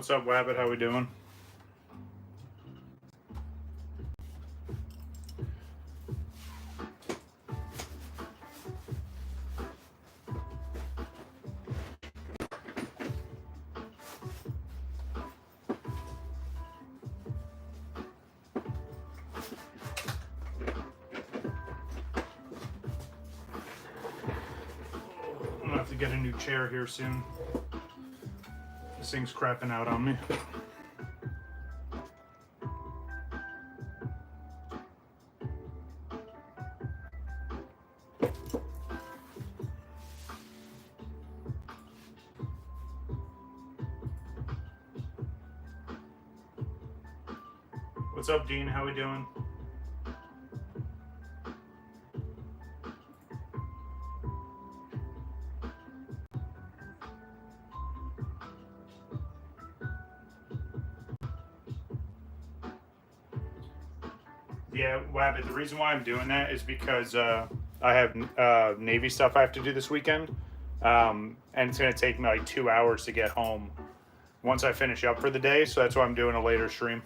What's up, Wabbit? How we doing? I'm gonna have to get a new chair here soon. This thing's crapping out on me. What's up, Dean? How we doing? Yeah, Wabbit, the reason why I'm doing that is because I have Navy stuff I have to do this weekend. And it's going to take me like 2 hours to get home once I finish up for the day. So that's why I'm doing a later stream.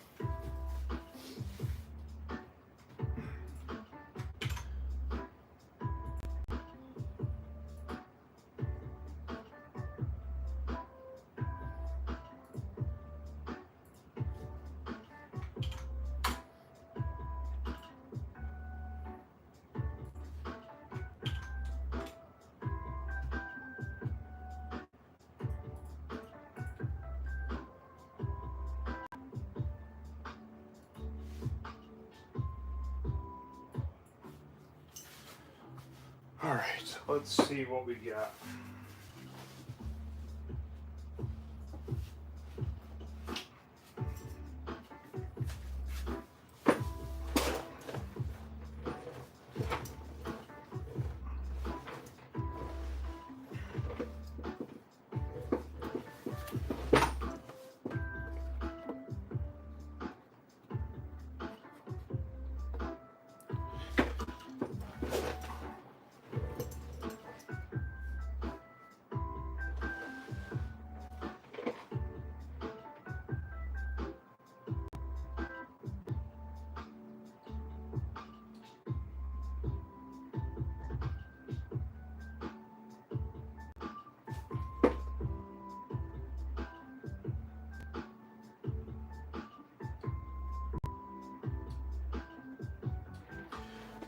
All right, let's see what we got.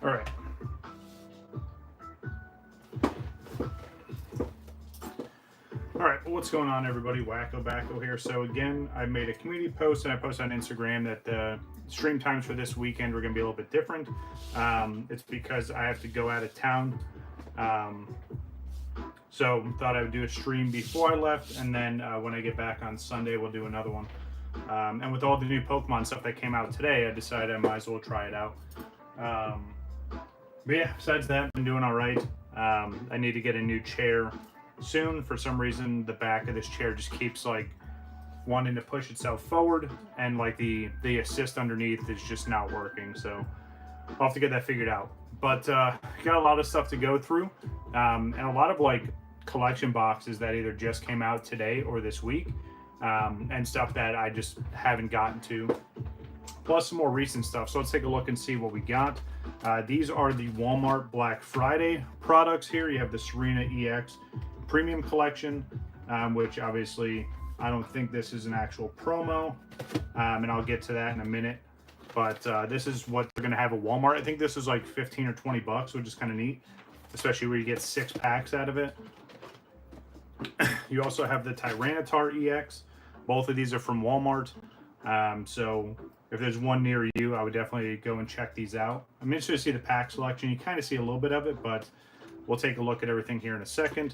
All right. All right, well, what's going on, everybody? WakoBako here. So again, I made a community post and I posted on Instagram that the stream times for this weekend were going to be a little bit different. It's because I have to go out of town. So thought I would do a stream before I left, and then when I get back on Sunday, we'll do another one. And with all the new Pokemon stuff that came out today, I decided I might as well try it out. But yeah, besides that, I've been doing all right. I need to get a new chair soon. For some reason, the back of this chair just keeps like wanting to push itself forward, and like the assist underneath is just not working. So I'll have to get that figured out. But got a lot of stuff to go through, and a lot of like collection boxes that either just came out today or this week, and stuff that I just haven't gotten to. Plus some more recent stuff. So let's take a look and see what we got. These are the Walmart Black Friday products here. You have the Serena EX Premium Collection, which obviously I don't think this is an actual promo, and I'll get to that in a minute. But this is what they're going to have at Walmart. I think this is like 15 or 20 bucks, which is kind of neat, especially where you get 6 packs out of it. You also have the Tyranitar EX. Both of these are from Walmart. So if there's one near you, I would definitely go and check these out. I'm interested to see the pack selection. You kind of see a little bit of it, but we'll take a look at everything here in a second.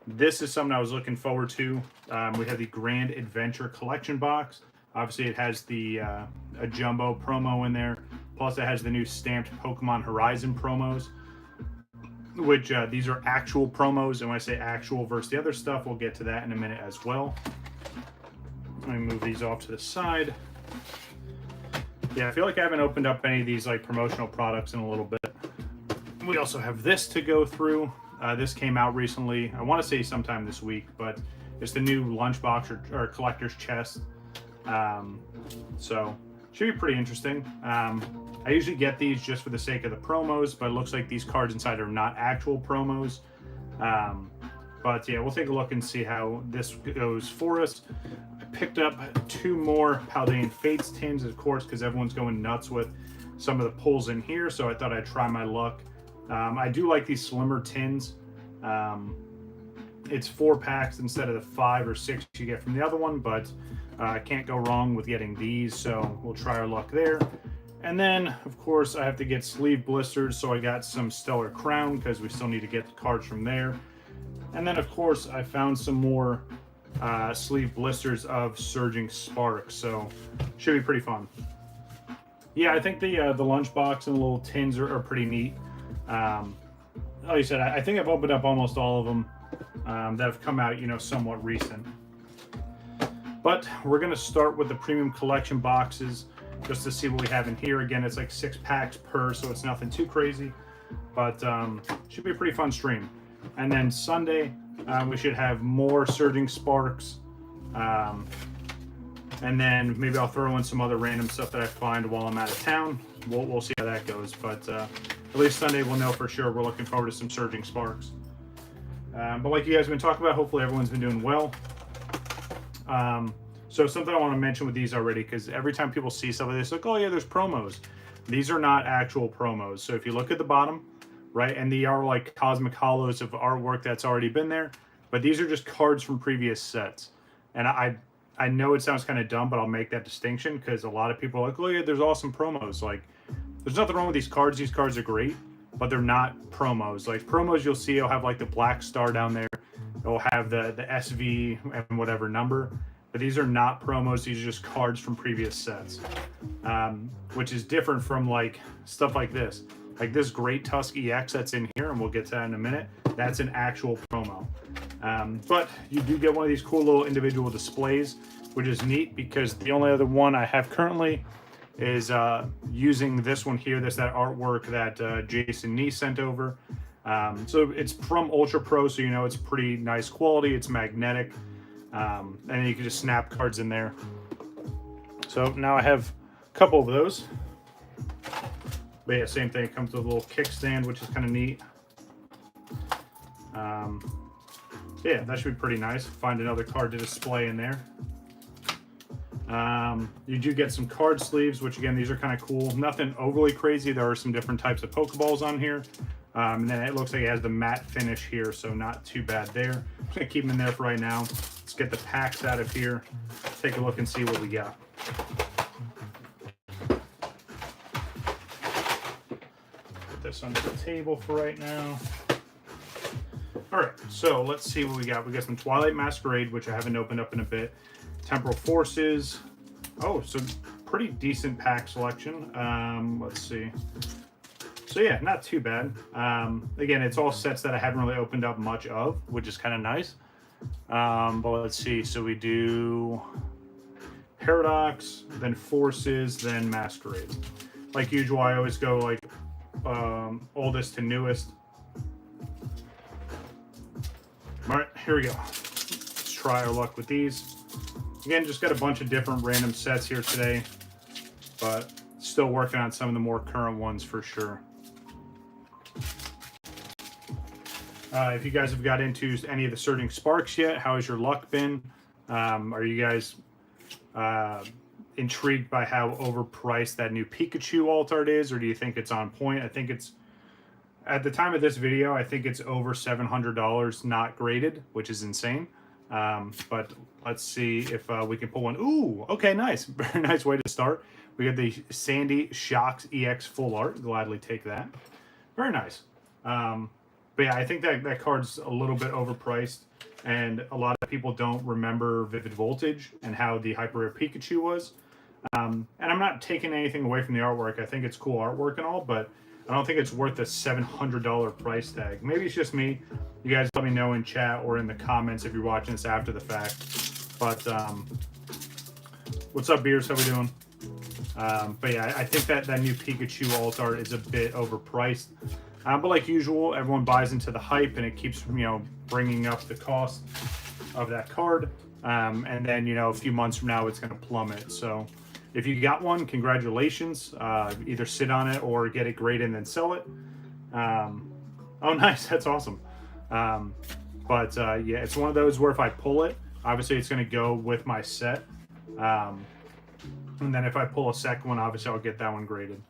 This is something I was looking forward to. We have the Grand Adventure Collection box. Obviously, it has the a jumbo promo in there. Plus, it has the new stamped Pokemon Horizon promos, which these are actual promos. And when I say actual versus the other stuff, we'll get to that in a minute as well. Let me move these off to the side. Yeah, I feel like I haven't opened up any of these like promotional products in a little bit. We also have this to go through. This came out recently. I want to say sometime this week, but it's the new lunchbox or collector's chest. So should be pretty interesting. I usually get these just for the sake of the promos, but it looks like these cards inside are not actual promos. But yeah, we'll take a look and see how this goes for us. I picked up 2 more Paldean Fates tins, of course, because everyone's going nuts with some of the pulls in here, so I thought I'd try my luck. I do like these slimmer tins. It's 4 packs instead of the 5 or 6 you get from the other one, but I can't go wrong with getting these, so we'll try our luck there. And then, of course, I have to get sleeve blisters, so I got some Stellar Crown because we still need to get the cards from there. And then, of course, I found some more sleeve blisters of Surging Sparks, so should be pretty fun. Yeah, I think the lunchbox and the little tins are pretty neat. Like I said, I think I've opened up almost all of them that have come out, somewhat recent. But we're going to start with the premium collection boxes just to see what we have in here. Again, it's like 6 packs per, so it's nothing too crazy, but should be a pretty fun stream. And then Sunday, we should have more Surging Sparks. And then maybe I'll throw in some other random stuff that I find while I'm out of town. We'll see how that goes. But at least Sunday we'll know for sure. We're looking forward to some Surging Sparks. But like you guys have been talking about, hopefully everyone's been doing well. So something I want to mention with these already, because every time people see stuff like this, like, oh yeah, there's promos. These are not actual promos. So if you look at the bottom, right, and they are like cosmic hollows of artwork that's already been there, but these are just cards from previous sets. And I know it sounds kind of dumb, but I'll make that distinction because a lot of people are like, oh yeah, there's awesome promos. Like, there's nothing wrong with these cards. These cards are great, but they're not promos. Like promos, you'll see it'll have like the black star down there. It'll have the SV and whatever number. But these are not promos. These are just cards from previous sets, which is different from like stuff like this. Like this Great Tusk EX that's in here, and we'll get to that in a minute. That's an actual promo. But you do get one of these cool little individual displays, which is neat because the only other one I have currently is using this one here. That's that artwork that Jason Nee sent over. So it's from Ultra Pro, so you know it's pretty nice quality. It's magnetic. And then you can just snap cards in there. So now I have a couple of those. But yeah, same thing. It comes with a little kickstand, which is kind of neat. Yeah, that should be pretty nice. Find another card to display in there. You do get some card sleeves, which again, these are kind of cool. Nothing overly crazy. There are some different types of Pokeballs on here. And then it looks like it has the matte finish here, so not too bad there. I'm just gonna keep them in there for right now. Let's get the packs out of here. Take a look and see what we got. Put this under the table for right now. All right, so let's see what we got. We got some Twilight Masquerade, which I haven't opened up in a bit. Temporal Forces. Oh, so pretty decent pack selection. Let's see. So yeah, not too bad. Again, it's all sets that I haven't really opened up much of, which is kind of nice. But let's see. So we do Paradox, then Forces, then Masquerade. Like usual, I always go like oldest to newest. All right, here we go. Let's try our luck with these. Again, just got a bunch of different random sets here today, but still working on some of the more current ones for sure. If you guys have got into any of the Surging Sparks yet, how has your luck been? Are you guys intrigued by how overpriced that new Pikachu alt art is, or do you think it's on point? I think it's, at the time of this video, I think it's over $700 not graded, which is insane. But let's see if we can pull one. Ooh, okay, nice. Very nice way to start. We got the Sandy Shocks EX full art. Gladly take that. Very nice. But yeah, I think that card's a little bit overpriced, and a lot of people don't remember Vivid Voltage and how the Hyper Rare Pikachu was. And I'm not taking anything away from the artwork. I think it's cool artwork and all, but I don't think it's worth the $700 price tag. Maybe it's just me. You guys let me know in chat or in the comments if you're watching this after the fact. But what's up, Beers? How we doing? But yeah, I think that new Pikachu alt art is a bit overpriced. But like usual, everyone buys into the hype, and it keeps bringing up the cost of that card. And then, you know, a few months from now, it's going to plummet. So if you got one, congratulations. Either sit on it or get it graded and then sell it. Oh, nice. That's awesome. Yeah, it's one of those where if I pull it, obviously it's going to go with my set. And then if I pull a second one, obviously I'll get that one graded.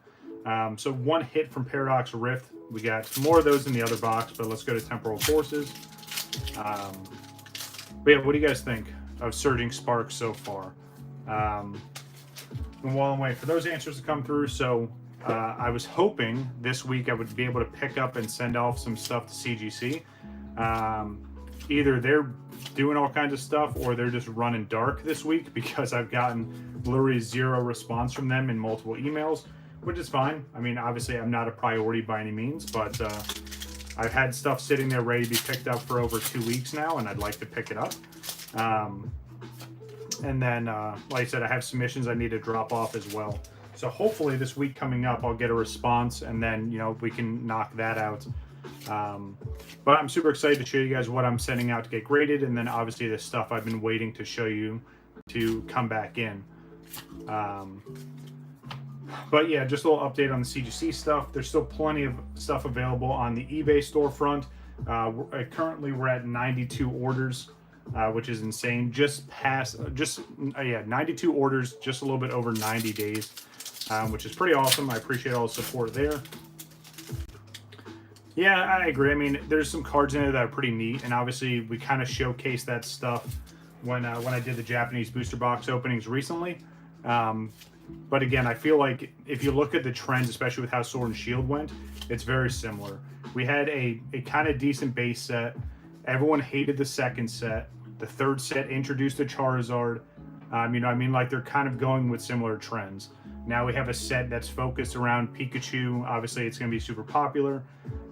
So one hit from Paradox Rift. We got more of those in the other box, but let's go to Temporal Forces. But yeah, what do you guys think of Surging Sparks so far? And while I'm waiting for those answers to come through, so I was hoping this week I would be able to pick up and send off some stuff to CGC. Either they're doing all kinds of stuff or they're just running dark this week, because I've gotten literally 0 response from them in multiple emails, which is fine. I mean, obviously I'm not a priority by any means, but I've had stuff sitting there ready to be picked up for over 2 weeks now, and I'd like to pick it up. And then, like I said, I have submissions I need to drop off as well. So hopefully this week coming up, I'll get a response, and then, you know, we can knock that out. But I'm super excited to show you guys what I'm sending out to get graded, and then obviously the stuff I've been waiting to show you to come back in. But yeah, just a little update on the CGC stuff. There's still plenty of stuff available on the eBay storefront. Currently we're at 92 orders, which is insane. Just 92 orders, just a little bit over 90 days, which is pretty awesome. I appreciate all the support there. Yeah, I agree. I mean, there's some cards in there that are pretty neat, and obviously we kind of showcased that stuff when I did the Japanese booster box openings recently. But again, I feel like if you look at the trends, especially with how Sword and Shield went, it's very similar. We had a kind of decent base set. Everyone hated the second set. The third set introduced a Charizard. You know, I mean, like, they're kind of going with similar trends. Now we have a set that's focused around Pikachu. Obviously, it's going to be super popular.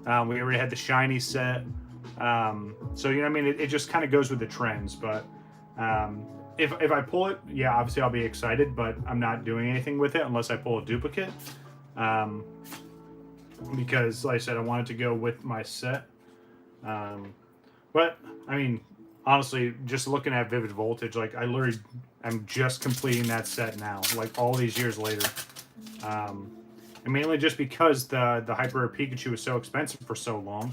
We already had the shiny set. So, you know, I mean, it just kind of goes with the trends. But if I pull it, yeah, obviously I'll be excited, but I'm not doing anything with it unless I pull a duplicate. Because, like I said, I wanted to go with my set. But, I mean, honestly, just looking at Vivid Voltage, like, I literally am just completing that set now, like, all these years later. And mainly just because the Hyper Rare Pikachu was so expensive for so long.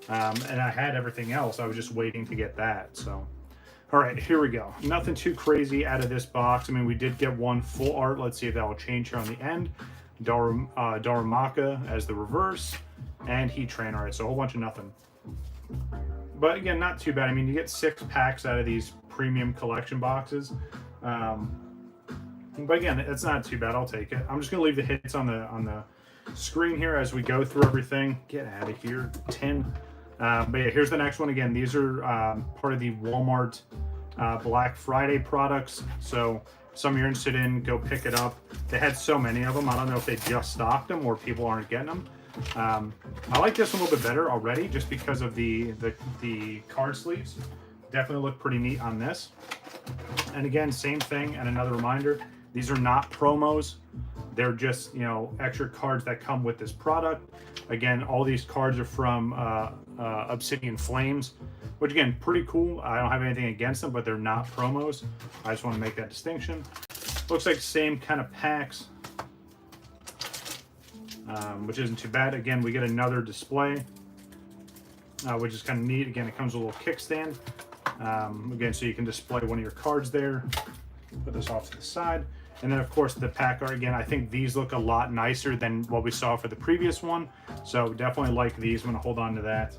And I had everything else. I was just waiting to get that, so. All right, here we go. Nothing too crazy out of this box. I mean, we did get one full art. Let's see if that will change here on the end. Darumaka as the reverse, and Heatran. All right, so a whole bunch of nothing. But again, not too bad. I mean, you get 6 packs out of these premium collection boxes. But again, it's not too bad. I'll take it. I'm just gonna leave the hits on the screen here as we go through everything. Get out of here, 10. But yeah, here's the next one. Again, these are part of the Walmart Black Friday products. So some you're interested in, go pick it up. They had so many of them. I don't know if they just stocked them or people aren't getting them. I like this one a little bit better already, just because of the card sleeves. Definitely look pretty neat on this. And again, same thing. And another reminder, these are not promos. They're just, you know, extra cards that come with this product. Again, all these cards are from Obsidian Flames, which again, pretty cool. I don't have anything against them, but they're not promos. I just want to make that distinction. Looks like same kind of packs, which isn't too bad. Again, we get another display, which is kind of neat. Again, it comes with a little kickstand. Again, so you can display one of your cards there. Put this off to the side. And then, of course, the pack art. Again, I think these look a lot nicer than what we saw for the previous one. So definitely like these. I'm going to hold on to that.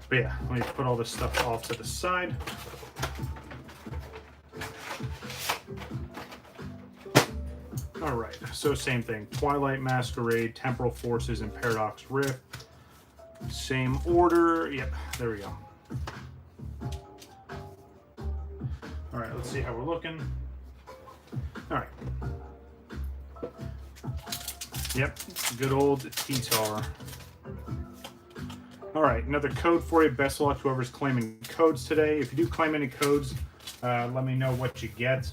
But yeah, let me put all this stuff off to the side. All right, so same thing. Twilight Masquerade, Temporal Forces, and Paradox Rift. Same order. Yep, there we go. All right, let's see how we're looking. All right. Yep, good old T-Tar. All right, another code for you. Best of luck to whoever's claiming codes today. If you do claim any codes, let me know what you get.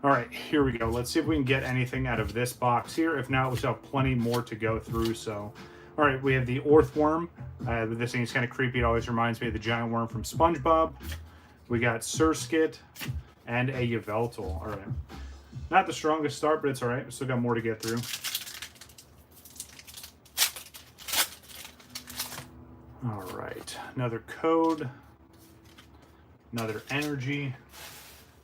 All right, here we go. Let's see if we can get anything out of this box here. If not, we still have plenty more to go through. So All right, we have the Orthworm. This thing is kind of creepy. It always reminds me of the giant worm from SpongeBob. We got Surskit and a Yveltal. All right. Not the strongest start, but it's all right. We still got more to get through. All right. Another code. Another energy.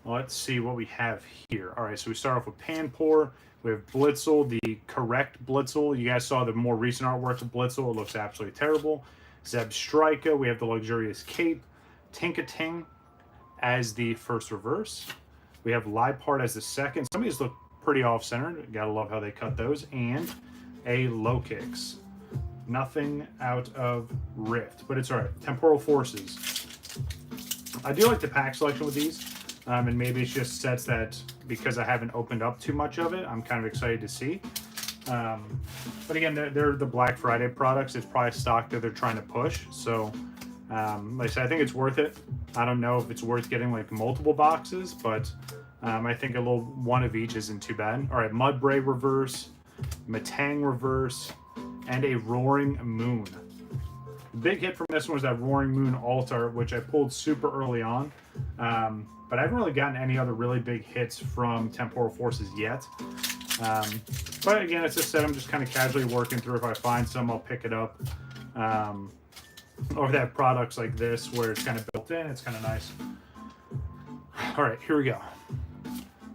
Let's see what we have here. All right, so we start off with Panpour. We have Blitzel, the correct Blitzel. You guys saw the more recent artwork of Blitzel. It looks absolutely terrible. Zebstrika, we have the luxurious cape. Tinkating as the first reverse. We have Liepard as the second. Some of these look pretty off-centered. Gotta love how they cut those. And a Lokix. Nothing out of Rift, but it's all right. Temporal Forces. I do like the pack selection with these. And maybe it's just sets that, because I haven't opened up too much of it, I'm kind of excited to see. But again, they're the Black Friday products. It's probably stock that they're trying to push. So, like I said, I think it's worth it. I don't know if it's worth getting like multiple boxes, but I think a little one of each isn't too bad. All right, Mudbray reverse, Matang reverse, and a Roaring Moon. The big hit from this one was that Roaring Moon Altar, which I pulled super early on. But I haven't really gotten any other really big hits from Temporal Forces yet. But again, it's a set I'm just kind of casually working through. If I find some, I'll pick it up. Or they have products like this where it's kind of built in. It's kind of nice. All right, here we go.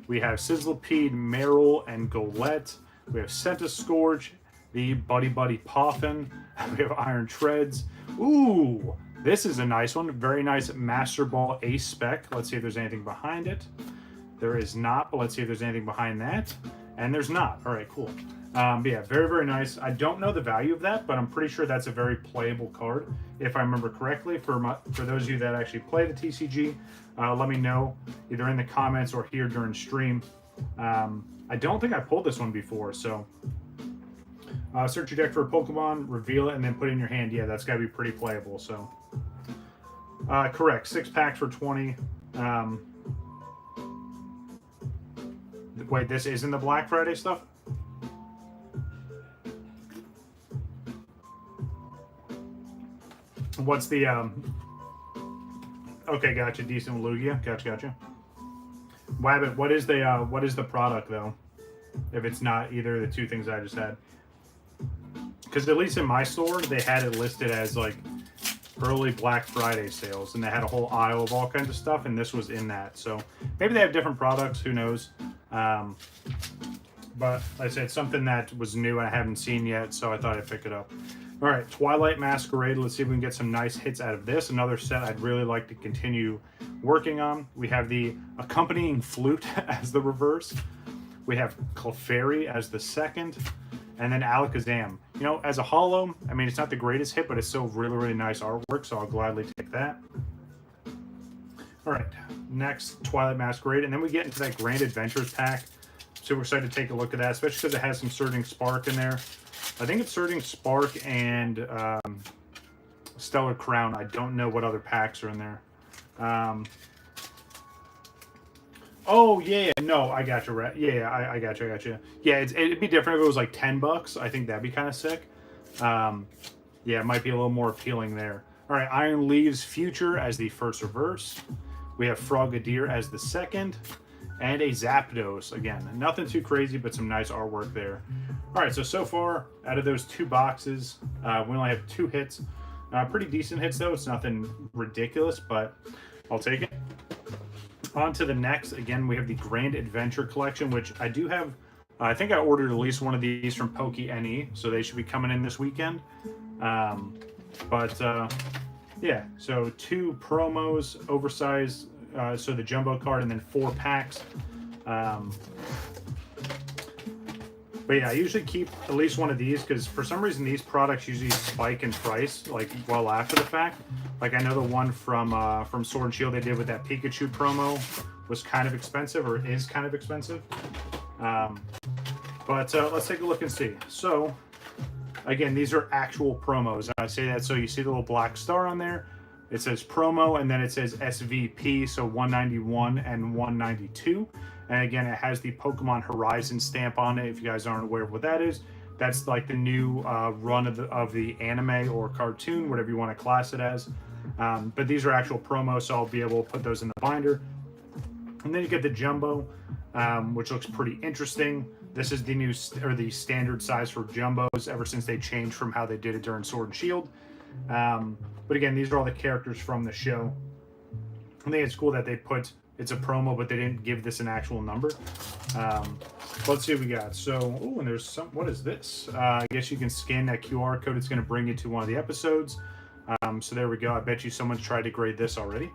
We have Sizzlipede, Meryl, and Golett. We have Centiscourge, the Buddy Buddy Poffin. We have Iron Treads. Ooh! This is a nice one. Very nice Master Ball Ace Spec. Let's see if there's anything behind it. There is not, but let's see if there's anything behind that. And there's not. All right, cool. But yeah, very, very nice. I don't know the value of that, but I'm pretty sure that's a very playable card, if I remember correctly. For those of you that actually play the TCG, let me know either in the comments or here during stream. I don't think I pulled this one before, so search your deck for a Pokemon, reveal it, and then put it in your hand. Yeah, that's got to be pretty playable, so... correct. 6 packs for 20. Wait, this isn't the Black Friday stuff? What's the, Okay, gotcha. Decent Lugia. Gotcha. Wabbit, what is the product, though? If it's not either of the two things I just had. Because at least in my store, they had it listed as, like, early Black Friday sales, and they had a whole aisle of all kinds of stuff, and this was in that. So maybe they have different products, who knows. But like I said, something that was new and I haven't seen yet, so I thought I'd pick it up. All right, Twilight Masquerade. Let's see if we can get some nice hits out of this. Another set I'd really like to continue working on. We have the Accompanying Flute as the reverse. We have Clefairy as the second. And then Alakazam. You know, as a holo, I mean, it's not the greatest hit, but it's still really, really nice artwork, so I'll gladly take that. All right, next, Twilight Masquerade. And then we get into that Grand Adventures pack. Super excited to take a look at that, especially because it has some Surging Spark in there. I think it's Surging Spark and Stellar Crown. I don't know what other packs are in there. Oh, yeah, no, I got you, right. Yeah, I got you. Yeah, it'd be different if it was like $10. I think that'd be kind of sick. Yeah, it might be a little more appealing there. All right, Iron Leaves Future as the first reverse. We have Frogadier as the second. And a Zapdos, again. Nothing too crazy, but some nice artwork there. All right, so far, out of those 2 boxes, we only have 2 hits. Pretty decent hits, though. It's nothing ridiculous, but I'll take it. On to the next. Again, we have the Grand Adventure Collection, which I do have. I think I ordered at least one of these from PokeNE, so they should be coming in this weekend. Yeah, so 2 promos, oversized, so the jumbo card, and then 4 packs. But yeah, I usually keep at least one of these because for some reason these products usually spike in price like well after the fact. Like I know the one from Sword and Shield they did with that Pikachu promo was kind of expensive, or is kind of expensive. But let's take a look and see. So again, these are actual promos. And I say that so you see the little black star on there. It says promo, and then it says SVP, so 191 and 192. And again, it has the Pokemon Horizon stamp on it. If you guys aren't aware of what that is, That's like the new run of the anime or cartoon, whatever you want to class it as. But these are actual promos, so I'll be able to put those in the binder. And then you get the jumbo, which looks pretty interesting. This is the new or the standard size for jumbos ever since they changed from how they did it during Sword and Shield. But again, these are all the characters from the show. I think it's cool that they put it's a promo, but they didn't give this an actual number. Let's see what we got. So, oh, and there's some. What is this? I guess you can scan that QR code. It's going to bring you to one of the episodes. So there we go. I bet you someone's tried to grade this already.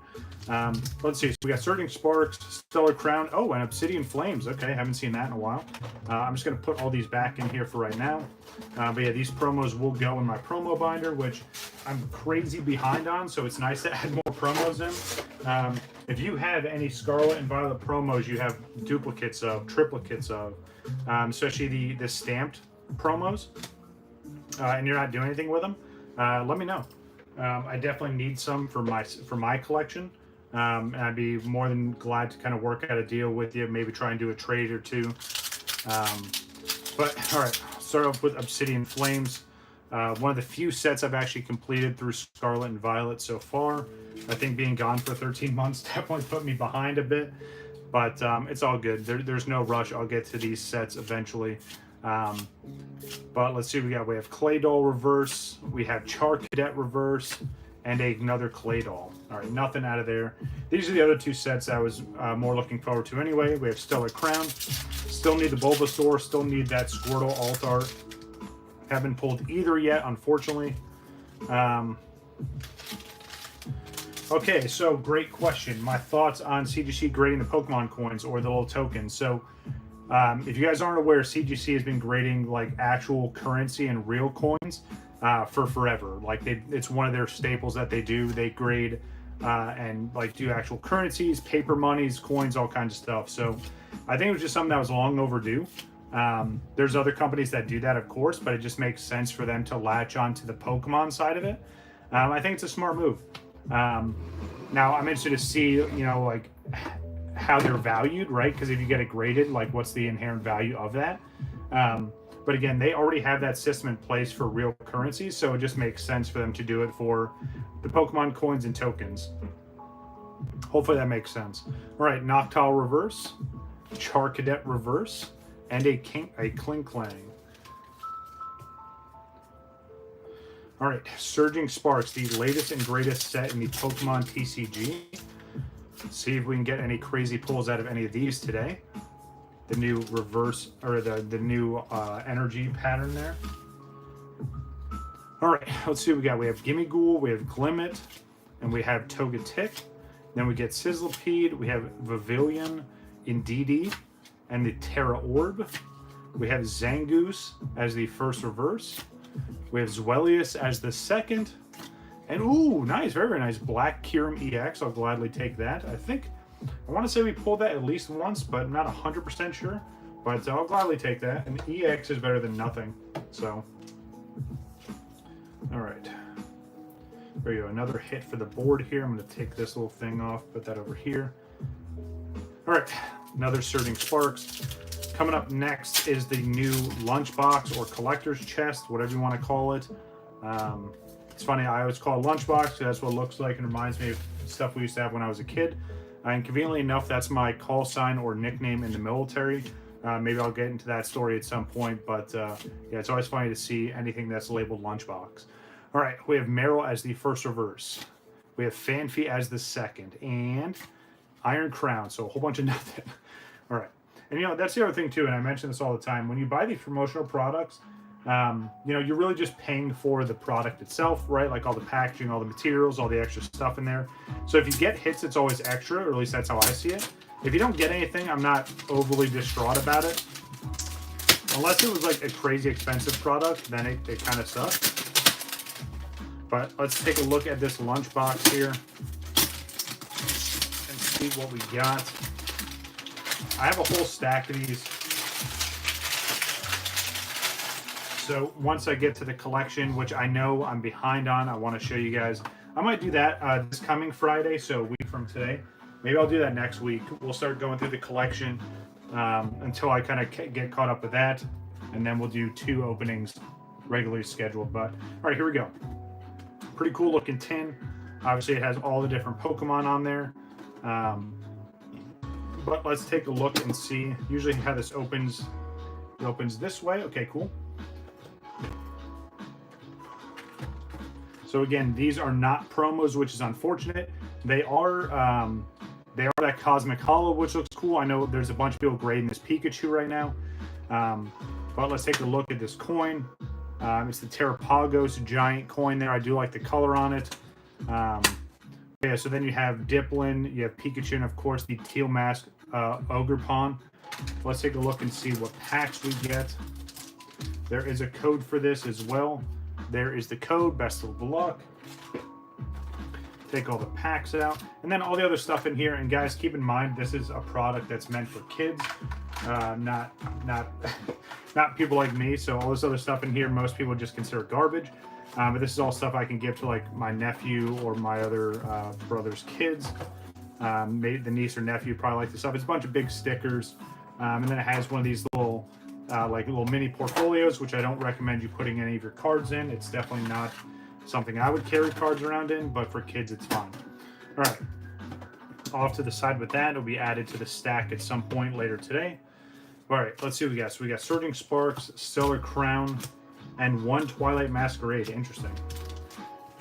Let's see. So we got Surging Sparks, Stellar Crown. Oh, and Obsidian Flames. Okay, haven't seen that in a while. I'm just going to put all these back in here for right now. But yeah, these promos will go in my promo binder, which I'm crazy behind on. So it's nice to add more promos in. If you have any Scarlet and Violet promos you have duplicates of, triplicates of, especially the stamped promos, and you're not doing anything with them, let me know. I definitely need some for my collection, and I'd be more than glad to kind of work out a deal with you, maybe try and do a trade or two. But all right, start off with Obsidian Flames. One of the few sets I've actually completed through Scarlet and Violet so far. I think being gone for 13 months definitely put me behind a bit, but it's all good. There's no rush. I'll get to these sets eventually. But let's see what we got. We have Clay Doll Reverse, we have Char Cadet Reverse, and another Clay Doll. All right, nothing out of there. These are the other two sets I was more looking forward to anyway. We have Stellar Crown. Still need the Bulbasaur, still need that Squirtle alt art. Haven't pulled either yet, unfortunately. Okay, so great question. My thoughts on CGC grading the Pokemon coins or the little tokens. So if you guys aren't aware, CGC has been grading like actual currency and real coins for forever. Like it's one of their staples that they do. They grade and like do actual currencies, paper monies, coins, all kinds of stuff. So I think it was just something that was long overdue. There's other companies that do that, of course, but it just makes sense for them to latch on to the Pokemon side of it. I think it's a smart move. Now I'm interested to see, you know, like how they're valued, right? Because if you get it graded, like what's the inherent value of that? But again, they already have that system in place for real currencies, so it just makes sense for them to do it for the Pokemon coins and tokens. Hopefully that makes sense. All right, Noctowl Reverse, Char Cadet Reverse, and a Klinklang. All right, Surging Sparks, the latest and greatest set in the Pokemon TCG. Let's see if we can get any crazy pulls out of any of these today. The new reverse, or the new energy pattern there. All right, let's see what we got. We have Gimmighoul, we have Glimmet, and we have Togetic. Then we get Sizzlipede, we have Vivillon, Indeedee, and the Terra Orb. We have Zangoose as the first reverse. We have Zweilous as the second. And ooh, nice, very, very nice. Black Kyurem EX, I'll gladly take that. I want to say we pulled that at least once, but I'm not 100% sure. But I'll gladly take that. And EX is better than nothing, so. All right. There you go, another hit for the board here. I'm going to take this little thing off, put that over here. All right, another Surging Sparks. Coming up next is the new lunchbox or collector's chest, whatever you want to call it. It's funny, I always call it lunchbox because that's what it looks like and reminds me of stuff we used to have when I was a kid. And conveniently enough, that's my call sign or nickname in the military. Maybe I'll get into that story at some point, but yeah, it's always funny to see anything that's labeled lunchbox. All right, we have Meryl as the first reverse. We have Fanfi as the second, and Iron Crown, so a whole bunch of nothing. All right, and you know, that's the other thing too, and I mention this all the time. When you buy these promotional products, you know, you're really just paying for the product itself, right? Like all the packaging, all the materials, all the extra stuff in there. So if you get hits, it's always extra, or at least that's how I see it. If you don't get anything, I'm not overly distraught about it. Unless it was like a crazy expensive product, then it kind of sucks. But let's take a look at this lunchbox here and see what we got. I have a whole stack of these. So once I get to the collection, which I know I'm behind on, I want to show you guys. I might do that this coming Friday, so a week from today. Maybe I'll do that next week. We'll start going through the collection until I kind of get caught up with that. and then we'll do 2 openings regularly scheduled. But all right, here we go. Pretty cool looking tin. Obviously, it has all the different Pokemon on there. But let's take a look and see. Usually how this opens, it opens this way. Okay, cool. So again, these are not promos, which is unfortunate. They are that Cosmic Hollow, which looks cool. I know there's a bunch of people grading this Pikachu right now. But let's take a look at this coin. It's the Terrapagos giant coin there. I do like the color on it. Yeah, so then you have Diplin, you have Pikachu, and of course the Teal Mask Ogerpon. Let's take a look and see what packs we get. There is a code for this as well. There is the code. Best of luck. Take all the packs out, and then all the other stuff in here. And guys, keep in mind this is a product that's meant for kids, not people like me. So all this other stuff in here, most people just consider garbage. But this is all stuff I can give to like my nephew or my other brother's kids. Maybe the niece or nephew probably like this stuff. It's a bunch of big stickers, and then it has one of these little like little mini portfolios, which I don't recommend you putting any of your cards in. It's definitely not something I would carry cards around in, but for kids it's fine. All right, off to the side with that. It'll be added to the stack at some point later today. All right, let's see what we got. So we got Surging Sparks, Stellar Crown, and 1 Twilight Masquerade. Interesting.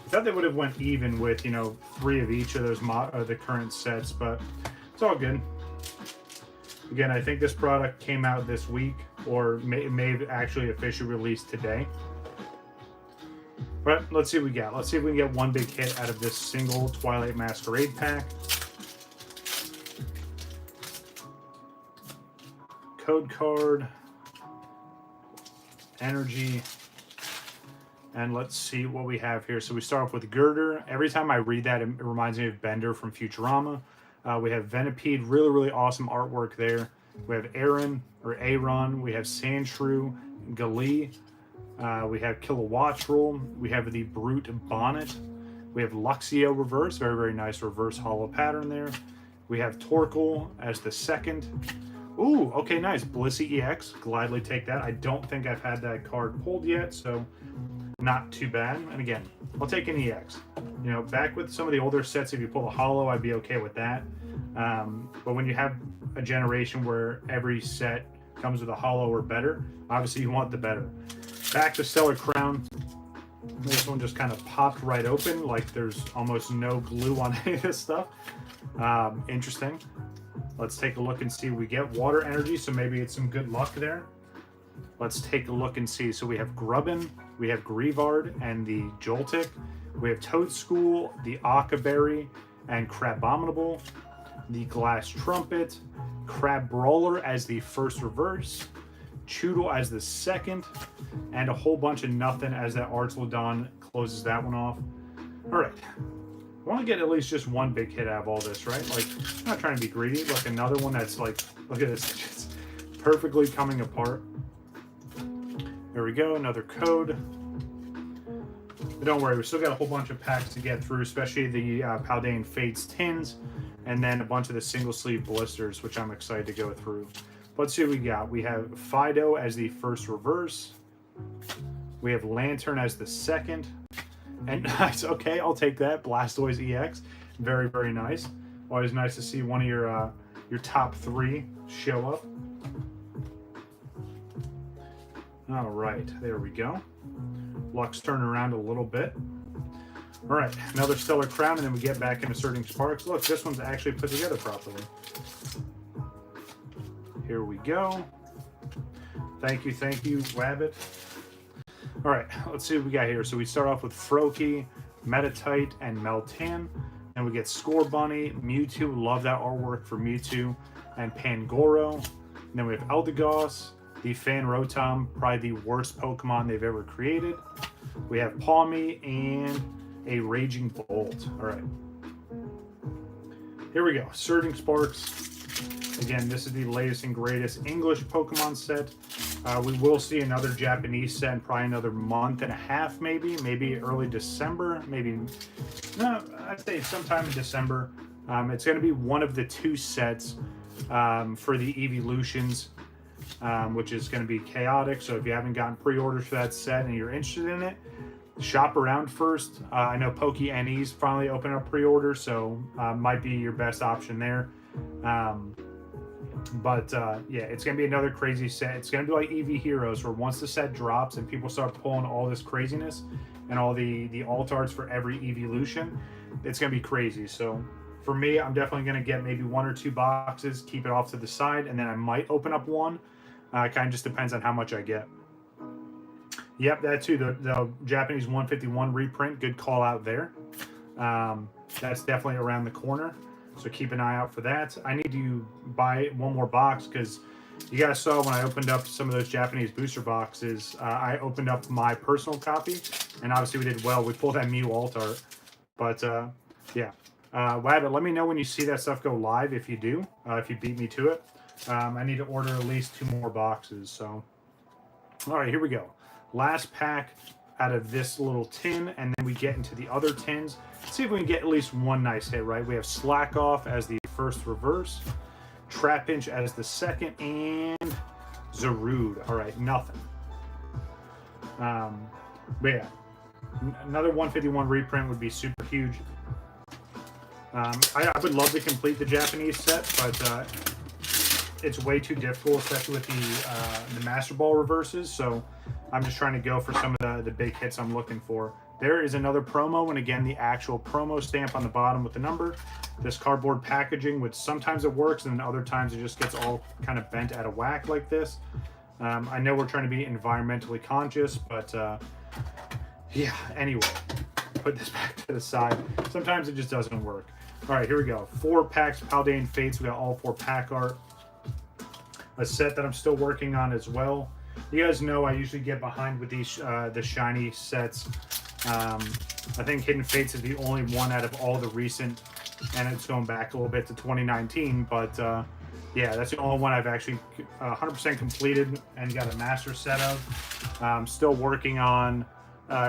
I thought they would have went even with, you know, 3 of each of those the current sets, but it's all good. Again, I think this product came out this week, or may have actually officially released today. But let's see what we got. Let's see if we can get one big hit out of this single Twilight Masquerade pack. Code card. Energy. And let's see what we have here. So we start off with Girder. Every time I read that, it reminds me of Bender from Futurama. We have Venipede, really, really awesome artwork there. We have Aaron. We have Sandshrew, Galee. We have Kilowattrel. We have the Brute Bonnet. We have Luxio reverse, very, very nice reverse hollow pattern there. We have Torkoal as the second. Ooh, okay, nice. Blissey EX, gladly take that. I don't think I've had that card pulled yet, so not too bad. And again, I'll take an EX. You know, back with some of the older sets, if you pull a hollow, I'd be okay with that. But when you have a generation where every set comes with a hollow or better, obviously you want the better. Back to Stellar Crown. This one just kind of popped right open, like there's almost no glue on any of this stuff. Interesting. Let's take a look and see. We get Water Energy, so maybe it's some good luck there. Let's take a look and see. So we have Grubbin, we have Grievard, and the Joltik. We have Toadschool, the Occaberry, and Crabominable. The Glass Trumpet, Crab Brawler as the first reverse, Choodle as the second, and a whole bunch of nothing as that Artolodon closes that one off. All right. I want to get at least just one big hit out of all this, right? Like, I'm not trying to be greedy. Look, another one that's like, look at this, it's perfectly coming apart. There we go, another code. But don't worry, we still got a whole bunch of packs to get through, especially the Paldean Fates tins, and then a bunch of the single sleeve blisters, which I'm excited to go through. Let's see what we got. We have Fido as the first reverse. We have Lantern as the second. And nice, okay, I'll take that. Blastoise EX, very, very nice. Always nice to see one of your top 3 show up. All right, there we go. Luck's turning around a little bit. All right, another Stellar Crown, and then we get back into Surging Sparks. Look, this one's actually put together properly. Here we go. Thank you, Wabbit. All right, let's see what we got here. So we start off with Froakie, Metatite, and Meltan. And we get Scorbunny, Mewtwo, love that artwork for Mewtwo, and Pangoro. And then we have Eldegoss, the Fanrotom, probably the worst Pokemon they've ever created. We have Pawmi and a Raging Bolt. All right. Here we go. Surging Sparks. Again, this is the latest and greatest English Pokemon set. We will see another Japanese set in probably another month and a half, maybe early December, no, I'd say sometime in December. It's going to be one of the 2 sets for the Evolutions. which is going to be chaotic. So if you haven't gotten pre-orders for that set and you're interested in it, shop around first. I know PokeNE's finally opened up pre-order, so might be your best option there. Yeah, it's gonna be another crazy set. It's gonna be like EV Heroes, where once the set drops and people start pulling all this craziness and all the alt arts for every evolution, it's gonna be crazy. So for me, I'm definitely gonna get maybe 1 or 2 boxes, keep it off to the side, and then I might open up one. Kind of just depends on how much I get. Yep, that too. The Japanese 151 reprint. Good call out there. That's definitely around the corner, so keep an eye out for that. I need to buy one more box because you guys saw when I opened up some of those Japanese booster boxes, I opened up my personal copy, and obviously we did well. We pulled that Mew alt art, but yeah. Wabbit, let me know when you see that stuff go live if you do, if you beat me to it. I need to order at least 2 more boxes. So, all right, here we go. Last pack out of this little tin, and then we get into the other tins. Let's see if we can get at least one nice hit, right? We have Slack Off as the first reverse, Trapinch as the second, and Zarude. All right, nothing. But yeah, another 151 reprint would be super huge. I would love to complete the Japanese set, but it's way too difficult, especially with the Master Ball reverses. So I'm just trying to go for some of the big hits I'm looking for. There is another promo, and again, the actual promo stamp on the bottom with the number. This cardboard packaging, which sometimes it works, and then other times it just gets all kind of bent out of whack like this. I know we're trying to be environmentally conscious, but yeah, anyway, put this back to the side. Sometimes it just doesn't work. All right, here we go. 4 packs, Paldean Fates. We got all 4 pack art. A set that I'm still working on as well. You guys know I usually get behind with these the shiny sets. I think Hidden Fates is the only one out of all the recent, and it's going back a little bit to 2019, but yeah, that's the only one I've actually 100% completed and got a master set of. Still working on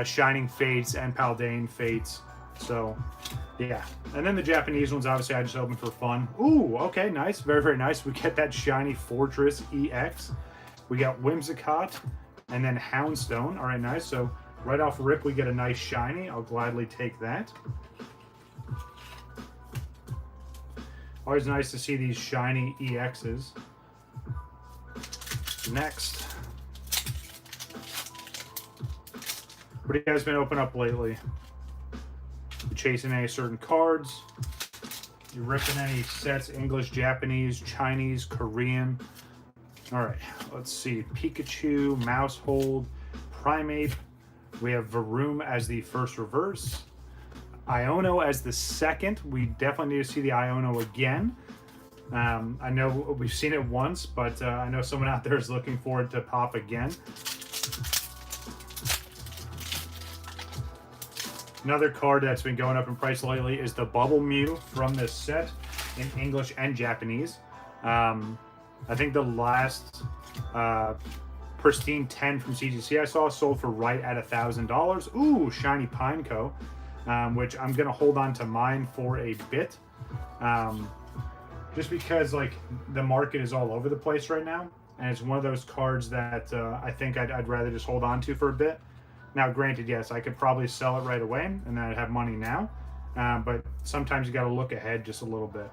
Shining Fates and Paldean Fates. So yeah, and then the Japanese ones, obviously I just opened for fun. Ooh, okay, nice, very, very nice. We get that shiny Fortress EX. We got Whimsicott and then Houndstone. All right, nice. So right off rip, we get a nice shiny. I'll gladly take that. Always nice to see these shiny EXs. Next, what have you guys been opening up lately? You chasing any certain cards? You ripping any sets? English, Japanese, Chinese, Korean? All right, let's see. Pikachu, Mousehold, Primeape. We have Varoom as the first reverse. Iono as the second. We definitely need to see the Iono again. I know we've seen it once, but I know someone out there is looking for it to pop again. Another card that's been going up in price lately is the Bubble Mew from this set in English and Japanese. I think the last Pristine 10 from CGC I saw sold for right at $1,000. Ooh, shiny Pineco, which I'm going to hold on to mine for a bit. Just because like the market is all over the place right now. And it's one of those cards that I think I'd rather just hold on to for a bit. Now, granted, yes, I could probably sell it right away and then I'd have money now. But sometimes you got to look ahead just a little bit.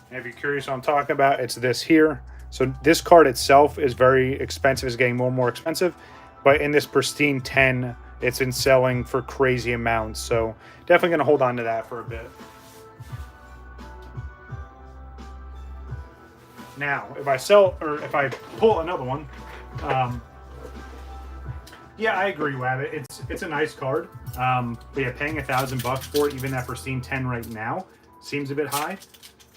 And if you're curious what I'm talking about, it's this here. So this card itself is very expensive. It's getting more and more expensive. But in this Pristine 10, it's been selling for crazy amounts. So definitely going to hold on to that for a bit. Now, if I sell, or if I pull another one, yeah, I agree, Wabbit. It's a nice card. But yeah, paying $1,000 for it, even that Pristine 10 right now, seems a bit high.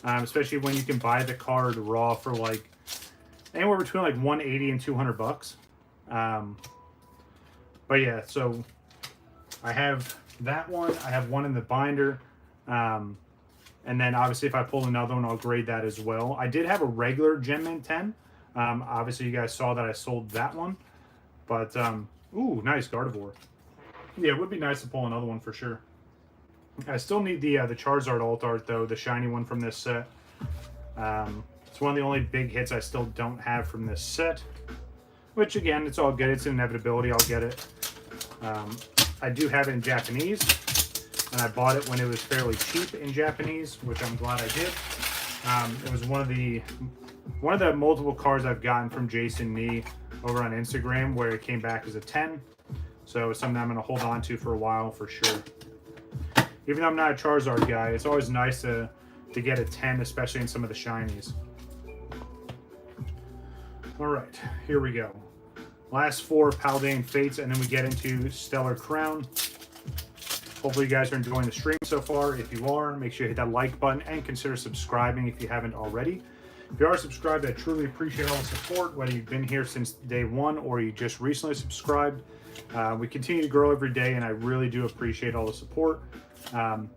Especially when you can buy the card raw for like anywhere between like $180 and $200. But yeah, so I have that one. I have one in the binder. And then obviously if I pull another one, I'll grade that as well. I did have a regular Gem Mint 10. Obviously you guys saw that I sold that one. But, ooh, nice Gardevoir. Yeah, it would be nice to pull another one for sure. I still need the Charizard alt art though, the shiny one from this set. It's one of the only big hits I still don't have from this set, which again, it's all good. It's an inevitability. I'll get it. I do have it in Japanese, and I bought it when it was fairly cheap in Japanese, which I'm glad I did. It was one of the multiple cards I've gotten from Jason Nee over on Instagram where it came back as a 10. So it's something I'm going to hold on to for a while for sure. Even though I'm not a Charizard guy, it's always nice to get a 10, especially in some of the shinies. All right, here we go. Last 4 Paldean Fates, and then we get into Stellar Crown. Hopefully you guys are enjoying the stream so far. If you are, make sure you hit that like button and consider subscribing if you haven't already. If you are subscribed, I truly appreciate all the support, whether you've been here since day 1 or you just recently subscribed. We continue to grow every day, and I really do appreciate all the support.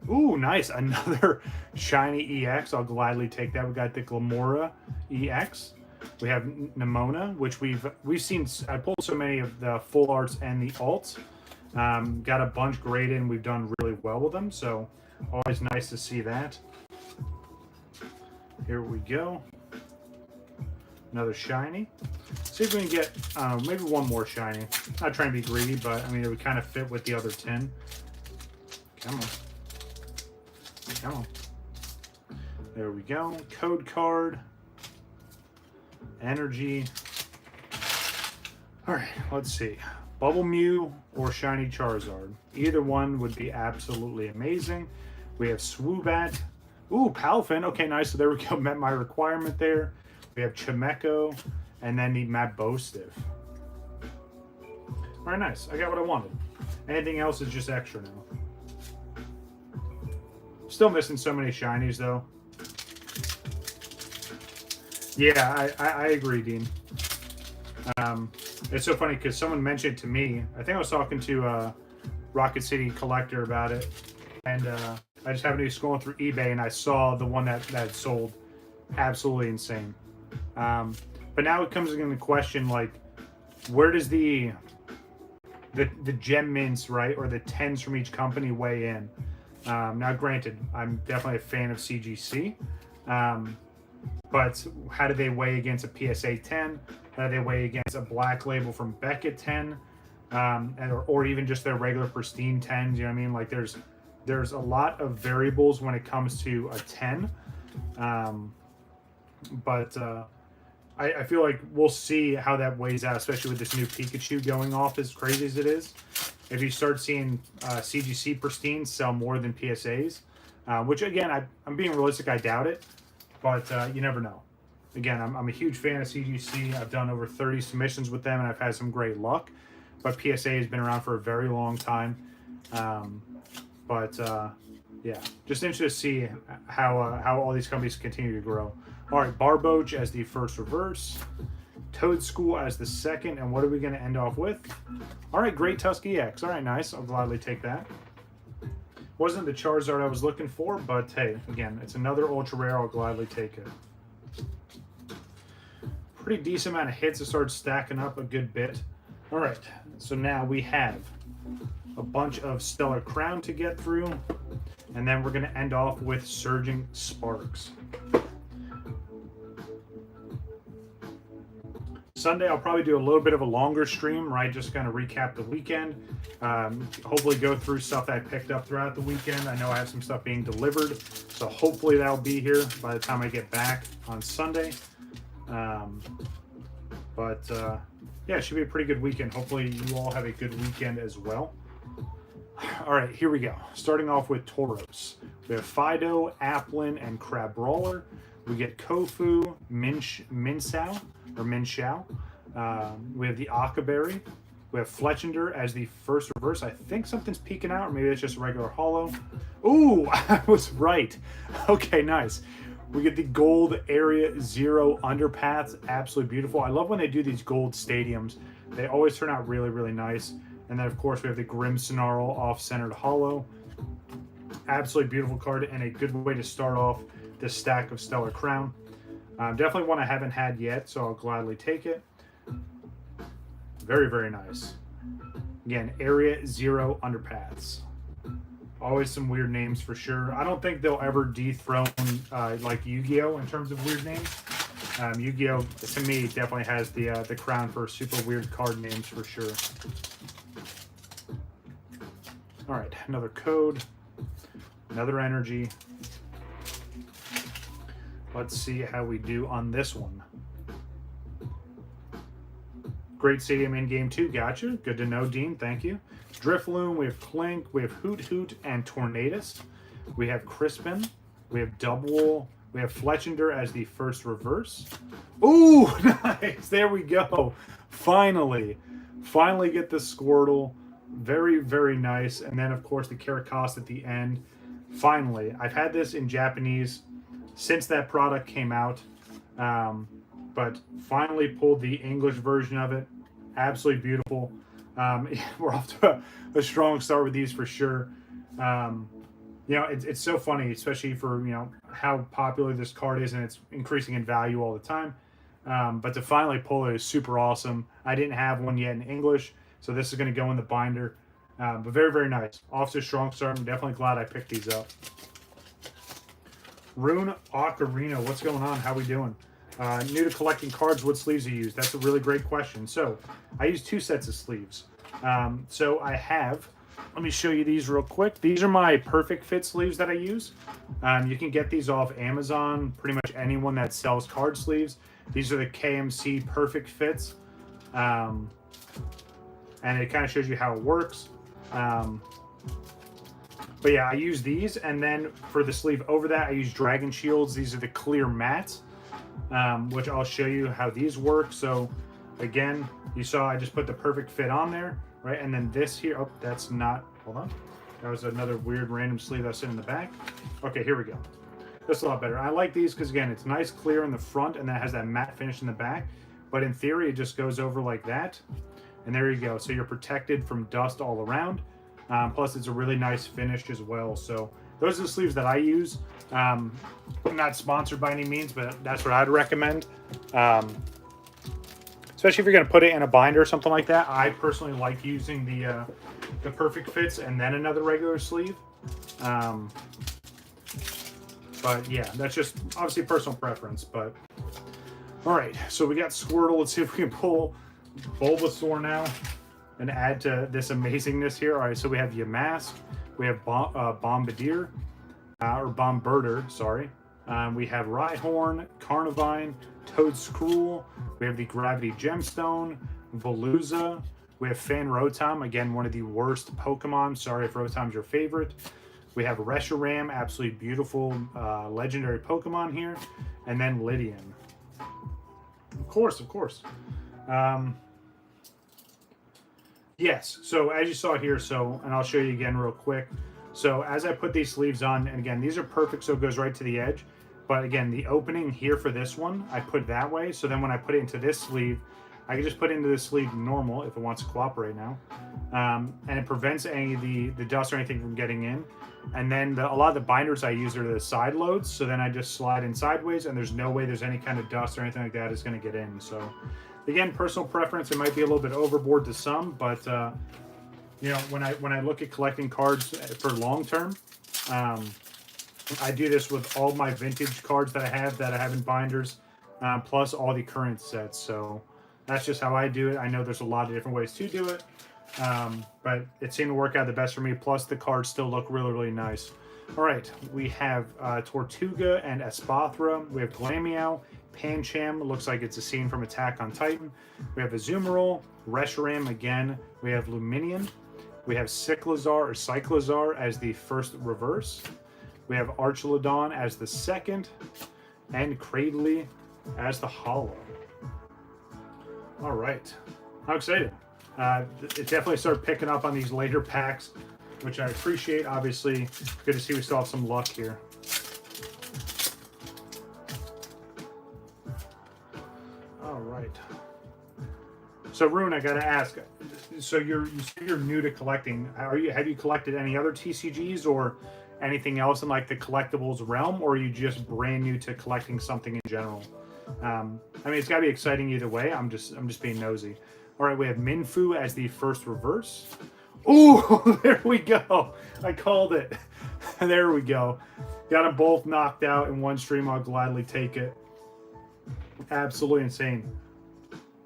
Ooh, nice. Another shiny EX. I'll gladly take that. We got the Glamora EX. We have Nimona, which we've seen. I pulled so many of the full arts and the alts. Got a bunch graded, and we've done really well with them. So always nice to see that. Here we go. Another shiny. See if we can get maybe one more shiny. Not trying to be greedy, but I mean it would kind of fit with the other 10. Come on. Come on. There we go. Code card. Energy. All right, let's see. Bubble Mew or Shiny Charizard. Either one would be absolutely amazing. We have Swoobat. Ooh, Palafin. Okay, nice. So there we go. Met my requirement there. We have Chimecho. And then the Mabostif. All right, nice. I got what I wanted. Anything else is just extra now. Still missing so many shinies, though. Yeah, I agree, Dean. It's so funny because someone mentioned to me, I think I was talking to Rocket City Collector about it, and I just happened to be scrolling through eBay and I saw the one that sold. Absolutely insane. But now it comes into question, like, where does the gem mints, right, or the 10s from each company weigh in? Now, granted, I'm definitely a fan of CGC, but how do they weigh against a PSA 10? How do they weigh against a Black Label from Beckett 10? Or even just their regular pristine 10s, you know what I mean? Like, there's a lot of variables when it comes to a 10. I feel like we'll see how that weighs out, especially with this new Pikachu going off as crazy as it is. If you start seeing CGC pristine sell more than PSAs, which again, I'm being realistic, I doubt it, but you never know. Again, I'm a huge fan of CGC. I've done over 30 submissions with them, and I've had some great luck. But PSA has been around for a very long time. Yeah, just interested to see how all these companies continue to grow. All right, Barboach as the first reverse, Toadschool as the second, and what are we going to end off with? All right, Great Tusk EX. All right, nice. I'll gladly take that. Wasn't the Charizard I was looking for, but hey, again, it's another ultra rare. I'll gladly take it. Pretty decent amount of hits to start stacking up a good bit. All right, so now we have a bunch of Stellar Crown to get through, and then we're going to end off with Surging Sparks. Sunday, I'll probably do a little bit of a longer stream, right? Just kind of recap the weekend. Hopefully go through stuff that I picked up throughout the weekend. I know I have some stuff being delivered, so hopefully that'll be here by the time I get back on Sunday. Yeah, it should be a pretty good weekend. Hopefully you all have a good weekend as well. All right, here we go. Starting off with Tauros. We have Fido, Applin, and Crabrawler. We get Kofu, Minshao. We have the Akaberry. We have Fletchinder as the first reverse. I think something's peeking out, or maybe it's just a regular holo. Ooh, I was right. Okay, nice. We get the Gold Area Zero Underpaths. Absolutely beautiful. I love when they do these gold stadiums. They always turn out really, really nice. And then, of course, we have the Grimmsnarl off-centered holo. Absolutely beautiful card and a good way to start off this stack of Stellar Crown. Definitely one I haven't had yet, so I'll gladly take it. Very, very nice. Again, Area Zero Underpaths. Always some weird names for sure. I don't think they'll ever dethrone like Yu-Gi-Oh in terms of weird names. Yu-Gi-Oh to me definitely has the crown for super weird card names for sure. All right, another code, another energy. Let's see how we do on this one. Great Stadium in game 2, gotcha. Good to know, Dean, thank you. Drifloon, we have Clink, we have Hoot Hoot and Tornadus. We have Crispin, we have Double, we have Fletchender as the first reverse. Ooh, nice, there we go. Finally get the Squirtle. Very, very nice. And then, of course, the Caracost at the end. Finally, I've had this in Japanese since that product came out, but finally pulled the English version of it. Absolutely beautiful. We're off to a strong start with these for sure. You know, it's so funny, especially for, you know, how popular this card is, and it's increasing in value all the time. But to finally pull it is super awesome. I didn't have one yet in English, so this is going to go in the binder. But very, very nice. Off to a strong start. I'm definitely glad I picked these up. Rune Ocarina, what's going on? How we doing? New to collecting cards, what sleeves do you use? That's a really great question. So I use 2 sets of sleeves. So I have, let me show you these real quick. These are my perfect fit sleeves that I use. You can get these off Amazon, pretty much anyone that sells card sleeves. These are the KMC perfect fits. And it kind of shows you how it works. But yeah, I use these, and then for the sleeve over that, I use Dragon Shields. These are the clear mattes, which I'll show you how these work. So again, you saw I just put the perfect fit on there, right? And then this here, oh, that's not, hold on. That was another weird random sleeve that's in the back. Okay, here we go. That's a lot better. I like these because, again, it's nice clear in the front, and then it has that matte finish in the back. But in theory, it just goes over like that. And there you go. So you're protected from dust all around. Plus, it's a really nice finish as well. So those are the sleeves that I use. I'm not sponsored by any means, but that's what I'd recommend. Especially if you're going to put it in a binder or something like that. I personally like using the perfect fits and then another regular sleeve. But yeah, that's just obviously personal preference. But all right, so we got Squirtle. Let's see if we can pull Bulbasaur now and add to this amazingness here. All right, so we have Yamask, we have Bombardier, or Bombirder, sorry. We have Rhyhorn, Carnivine, Toedscruel, we have the Gravity Gemstone, Veluza, we have Fan Rotom, again, one of the worst Pokemon. Sorry if Rotom's your favorite. We have Reshiram, absolutely beautiful legendary Pokemon here, and then Lydian. Of course. Yes, so as you saw here, and I'll show you again real quick. So as I put these sleeves on, and again, these are perfect, so it goes right to the edge. But again, the opening here for this one, I put that way. So then when I put it into this sleeve, I can just put it into this sleeve normal if it wants to cooperate now. And it prevents any of the dust or anything from getting in. And then a lot of the binders I use are the side loads. So then I just slide in sideways, and there's no way there's any kind of dust or anything like that is going to get in. So again, personal preference. It might be a little bit overboard to some, but you know, when I look at collecting cards for long term, I do this with all my vintage cards that I have in binders, plus all the current sets. So that's just how I do it. I know there's a lot of different ways to do it, but it seemed to work out the best for me. Plus, the cards still look really, really nice. All right, we have Tortuga and Espathra. We have Glameow, Pancham. Looks like it's a scene from Attack on Titan. We have Azumarill, Reshiram again. We have Luminion. We have Cyclizar as the first reverse. We have Archelodon as the second, and Cradley as the holo. All right, how excited. It definitely started picking up on these later packs, which I appreciate. Obviously, good to see we still have some luck here. All right. So, Rune, I got to ask. So you're new to collecting. Have you collected any other TCGs or anything else in like the collectibles realm, or are you just brand new to collecting something in general? I mean, it's got to be exciting either way. I'm just being nosy. All right, we have Minfu as the first reverse, Ooh, there we go. I called it. There we go. Got them both knocked out in one stream. I'll gladly take it. Absolutely insane.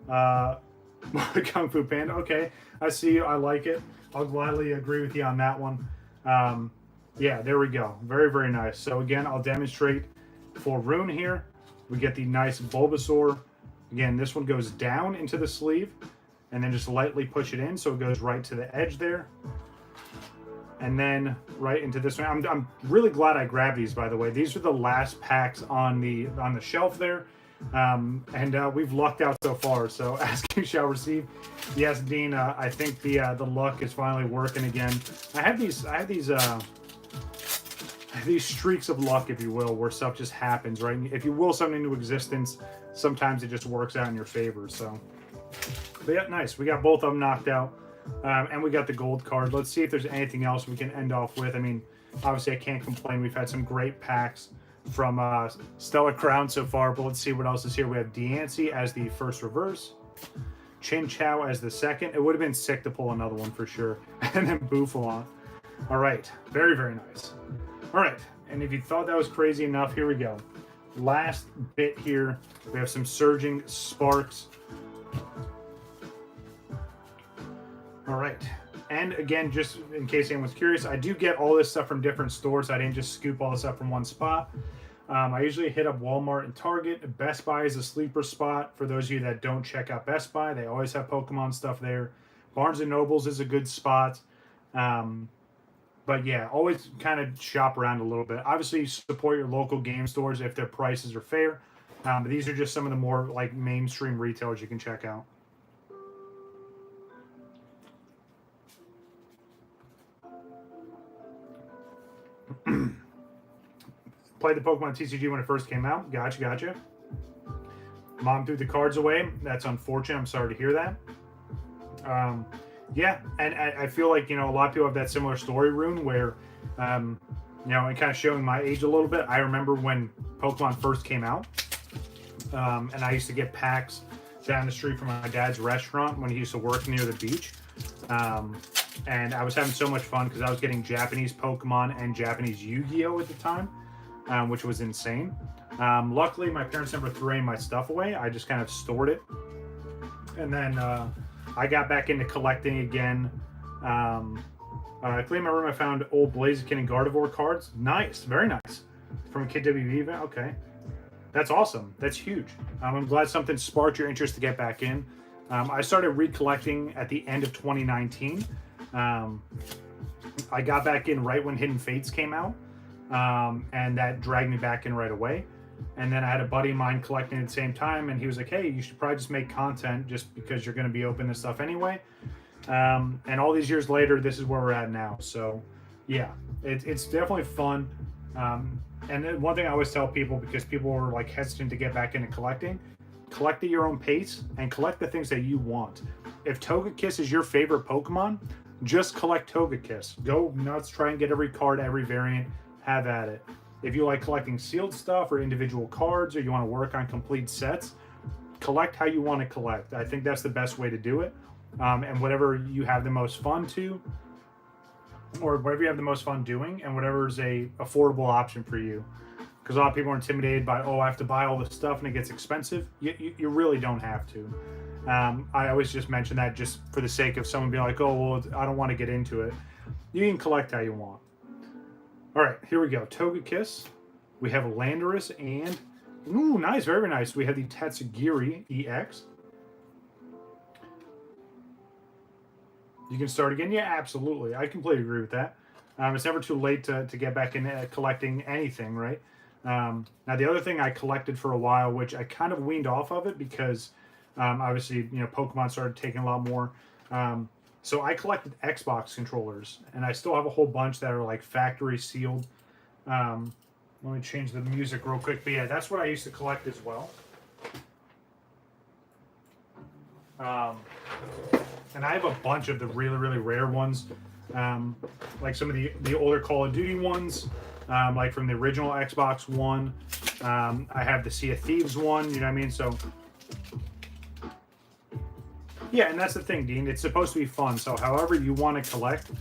Kung Fu Panda. Okay, I see you. I like it. I'll gladly agree with you on that one. Yeah, there we go. Very, very nice. So again, I'll demonstrate for Rune here. We get the nice Bulbasaur. Again, this one goes down into the sleeve and then just lightly push it in so it goes right to the edge there. And then right into this one. I'm really glad I grabbed these, by the way. These are the last packs on the shelf there. We've lucked out so far, so ask you shall receive. Yes, Dean, I think the luck is finally working again. I have these streaks of luck, if you will, where stuff just happens, right? If you will something into existence, sometimes it just works out in your favor. So, but yeah, nice. We got both of them knocked out, and we got the gold card. Let's see if there's anything else we can end off with. I mean, obviously, I can't complain. We've had some great packs from Stellar Crown so far, but let's see what else is here. We have Deancey as the first reverse, Chin Chow as the second. It would have been sick to pull another one for sure, and then Bouffalon. All right, very, very nice. All right, and if you thought that was crazy enough, here we go. Last bit here, we have some Surging Sparks. All right, and again, just in case anyone's curious, I do get all this stuff from different stores. I didn't just scoop all this up from one spot. I usually hit up Walmart and Target. Best Buy is a sleeper spot. For those of you that don't check out Best Buy, they always have Pokemon stuff there. Barnes & Nobles is a good spot. But yeah, always kind of shop around a little bit. Obviously, support your local game stores if their prices are fair. But these are just some of the more like mainstream retailers you can check out. Played the Pokemon TCG when it first came out. Gotcha. Mom threw the cards away. That's unfortunate. I'm sorry to hear that. Yeah, and I feel like, a lot of people have that similar story, Rune, where, and kind of showing my age a little bit. I remember when Pokemon first came out, and I used to get packs down the street from my dad's restaurant when he used to work near the beach. And I was having so much fun because I was getting Japanese Pokemon and Japanese Yu-Gi-Oh! At the time, which was insane. Luckily, my parents never threw any of my stuff away. I just kind of stored it. And then I got back into collecting again. I cleaned my room. I found old Blaziken and Gardevoir cards. Nice. Very nice. From a Kid WV event. Okay. That's awesome. That's huge. I'm glad something sparked your interest to get back in. I started recollecting at the end of 2019. I got back in right when Hidden Fates came out, and that dragged me back in right away. And then I had a buddy of mine collecting at the same time, and he was like, hey, you should probably just make content just because you're going to be open to stuff anyway. And all these years later, this is where we're at now. So yeah, it's definitely fun. And then one thing I always tell people, because people are like hesitant to get back into collecting, collect at your own pace and collect the things that you want. If Togekiss is your favorite Pokemon, just collect Togekiss. Go nuts, try and get every card, every variant, have at it. If you like collecting sealed stuff or individual cards, or you want to work on complete sets, collect how you want to collect. I think that's the best way to do it. And whatever you have the most fun to, or whatever you have the most fun doing, and whatever is a affordable option for you. Because a lot of people are intimidated by, I have to buy all this stuff and it gets expensive. You really don't have to. I always just mention that just for the sake of someone being like, I don't want to get into it. You can collect how you want. All right, here we go. Togekiss. We have Landorus and, ooh, nice, very nice. We have the Tatsugiri EX. You can start again? Yeah, absolutely. I completely agree with that. It's never too late to get back into collecting anything, right? Now, the other thing I collected for a while, which I kind of weaned off of it because obviously, Pokemon started taking a lot more. So I collected Xbox controllers, and I still have a whole bunch that are like factory sealed. Let me change the music real quick. But yeah, that's what I used to collect as well. And I have a bunch of the really, really rare ones. Like some of the older Call of Duty ones, like from the original Xbox One. I have the Sea of Thieves one, you know what I mean? So Yeah, and that's the thing, Dean. It's supposed to be fun. So however you want to collect.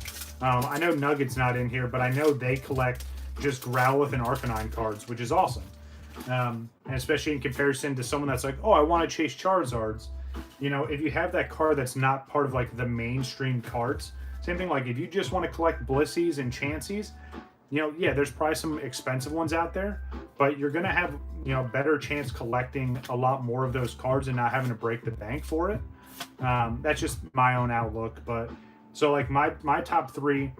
I know Nugget's not in here, but I know they collect just Growlithe and Arcanine cards, which is awesome. And especially in comparison to someone that's like, oh, I want to chase Charizards. You know, if you have that card that's not part of like the mainstream cards, same thing like if you just want to collect Blissies and Chanseys, you know, yeah, there's probably some expensive ones out there, but you're going to have, you know, better chance collecting a lot more of those cards and not having to break the bank for it. That's just my own outlook. But so like my top three,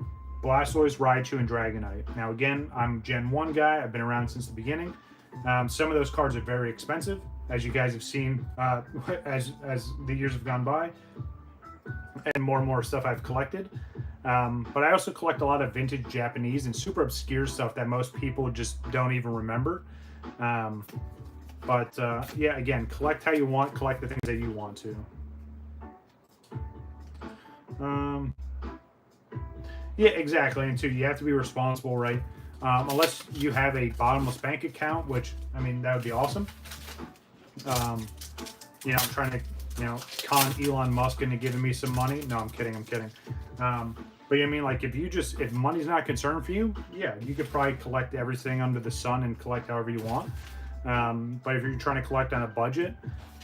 Blastoise, Raichu, and Dragonite. Now again, I'm Gen 1 guy. I've been around since the beginning. Some of those cards are very expensive, as you guys have seen as the years have gone by, and more stuff I've collected. But I also collect a lot of vintage Japanese and super obscure stuff that most people just don't even remember. Yeah, again, collect how you want, collect the things that you want to. Yeah, exactly. And two, you have to be responsible, right? Unless you have a bottomless bank account, which, I mean, that would be awesome. You know, I'm trying to, you know, con Elon Musk into giving me some money. No, I'm kidding. But I mean, like, if money's not a concern for you, yeah, you could probably collect everything under the sun and collect however you want. But if you're trying to collect on a budget,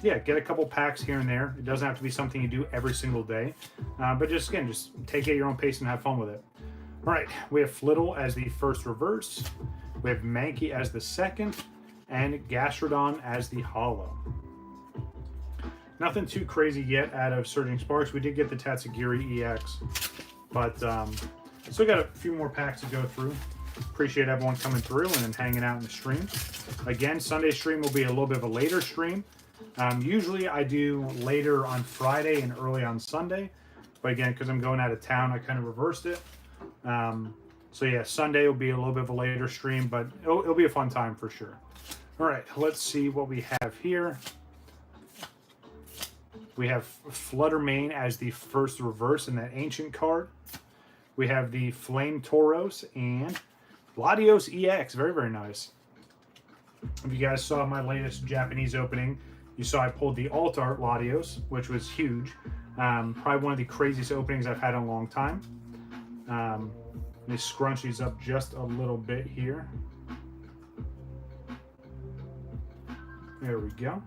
yeah, get a couple packs here and there. It doesn't have to be something you do every single day. But just take it at your own pace and have fun with it. All right, we have Flittle as the first reverse. We have Mankey as the second, and Gastrodon as the holo. Nothing too crazy yet out of Surging Sparks. We did get the Tatsugiri EX, but still got a few more packs to go through. Appreciate everyone coming through and then hanging out in the stream. Again, Sunday stream will be a little bit of a later stream. Usually I do later on Friday and early on Sunday, but again, because I'm going out of town, I kind of reversed it. So yeah, Sunday will be a little bit of a later stream, but it'll be a fun time for sure. All right, let's see what we have here. We have Fluttermane as the first reverse in that ancient card. We have the Flame Tauros and Latios EX. Very, very nice. If you guys saw my latest Japanese opening, you saw I pulled the Alt Art Latios, which was huge. Probably one of the craziest openings I've had in a long time. Let me scrunch these up just a little bit here. There we go.